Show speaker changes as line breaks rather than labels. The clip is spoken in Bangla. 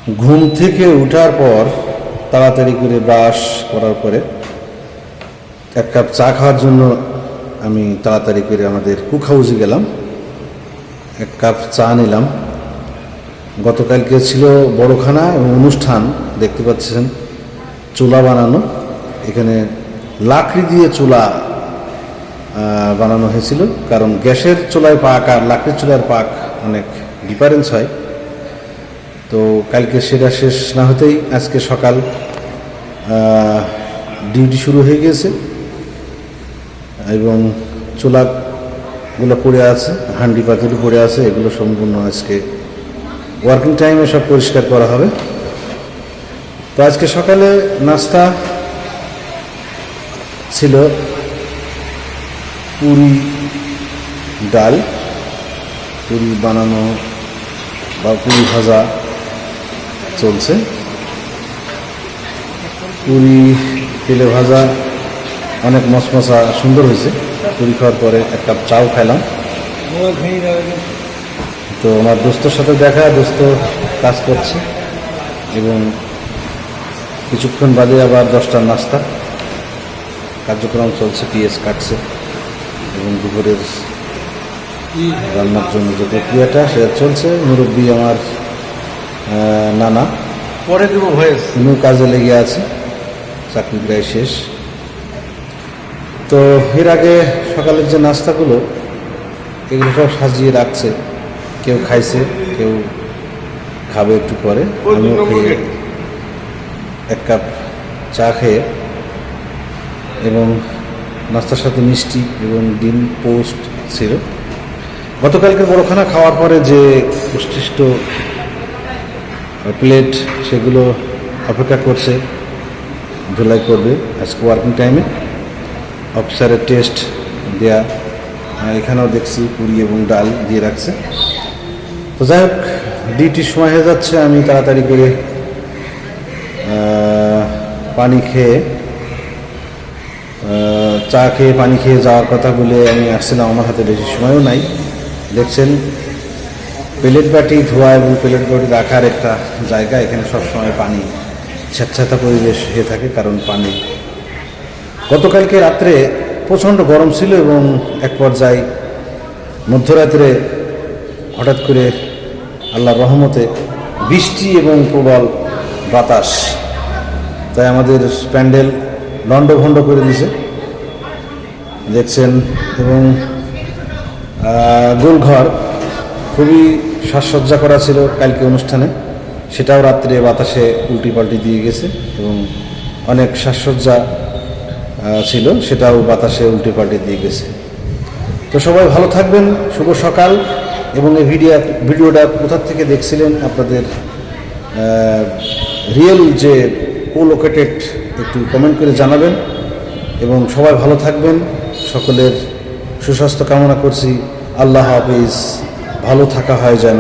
ঘুম থেকে ওঠার পর তাড়াতাড়ি করে ব্রাশ করার পরে এক কাপ চা খাওয়ার জন্য আমি তাড়াতাড়ি করে আমাদের কুক হাউসে গেলাম। এক কাপ চা নিলাম। গতকালকে ছিল বড়খানা এবং অনুষ্ঠান, দেখতে পাচ্ছেন চুলা বানানো। এখানে লাকড়ি দিয়ে চুলা বানানো হয়েছিল, কারণ গ্যাসের চুলায় পাক আর লাকড়ির চুলার পাক অনেক ডিফারেন্স হয়। তো কালকে সেটা শেষ না হতেই আজকে সকাল ডিউটি শুরু হয়ে গিয়েছে এবং চুলাগুলো পড়ে আছে, হান্ডি পাতিল পড়ে আছে। এগুলো সম্পূর্ণ আজকে ওয়ার্কিং টাইমে সব পরিষ্কার করা হবে। তো আজকে সকালে নাস্তা ছিল পুরি ডাল, পুরি বানানো বা পুরি ভাজা চলছে। পুরি তেলে ভাজা অনেক মশমশা সুন্দর হয়েছে। পুরি খাওয়ার পরে এক কাপ চাও খাইলাম। তো আমার দোস্তর সাথে দেখা, দোস্ত কাজ করছে এবং কিছুক্ষণ বাদে আবার 10টার নাস্তা কার্যক্রম চলছে। পিএস কাটছে এবং দুপুরের রান্নার জন্য যে প্রক্রিয়াটা সেটা চলছে। মুরব্বী আমার নানা
পরে দেবো ভয়েস,
উনিও কাজে লেগে আছে, চাকরি প্রায় শেষ। তো এর আগে সকালের যে নাস্তাগুলো এগুলো সব সাজিয়ে রাখছে, কেউ খাইছে, কেউ খাবে একটু পরে। আমিও খেয়ে এক কাপ চা খেয়ে এবং নাস্তার সাথে মিষ্টি এবং ডিম পোস্ট ছিল। গতকালকে বড়খানা খাওয়ার পরে যে উৎকৃষ্ট প্লেট সেগুলো অপেক্ষা করছে, ধুলাই করবে আজকে ওয়ার্কিং টাইমে। অফিসারের টেস্ট দেয়া, এখানেও দেখছি পুরি এবং ডাল দিয়ে রাখছে। তো যাই হোক, ডিউটির সময় হয়ে যাচ্ছে। আমি তাড়াতাড়ি করে পানি খেয়ে চা খেয়ে পানি খেয়ে যাওয়ার কথা বলে আমি আসছিলাম। আমার হাতে বেশি সময়ও নাই। দেখছেন প্লেট বাটি ধোয়া এবং প্লেট বাটি রাখার একটা জায়গা, এখানে সবসময় পানি স্যাঁতস্যাঁতা পরিবেশ হয়ে থাকে, কারণ পানি গতকালকে রাত্রে প্রচণ্ড গরম ছিল এবং এক পর্যায়ে মধ্যরাত্রে হঠাৎ করে আল্লাহর রহমতে বৃষ্টি এবং প্রবল বাতাস, তাই আমাদের প্যান্ডেল লণ্ডভণ্ড করে দিয়েছে দেখছেন। এবং গোলঘর খুবই সাজসজ্জা করা ছিল কালকে অনুষ্ঠানে, সেটাও রাত্রে বাতাসে উল্টি পাল্টি দিয়ে গেছে এবং অনেক সাজসজ্জা ছিল, সেটাও বাতাসে উল্টি পাল্টি দিয়ে গেছে। তো সবাই ভালো থাকবেন, শুভ সকাল। এবং এই ভিডিওটা কোথা থেকে দেখছিলেন, আপনাদের রিয়েল যে কোলোকেটেড একটু কমেন্ট করে জানাবেন। এবং সবাই ভালো থাকবেন, সকলের সুস্বাস্থ্য কামনা করছি। আল্লাহ হাফিজ। ভালো থাকা হয় যেন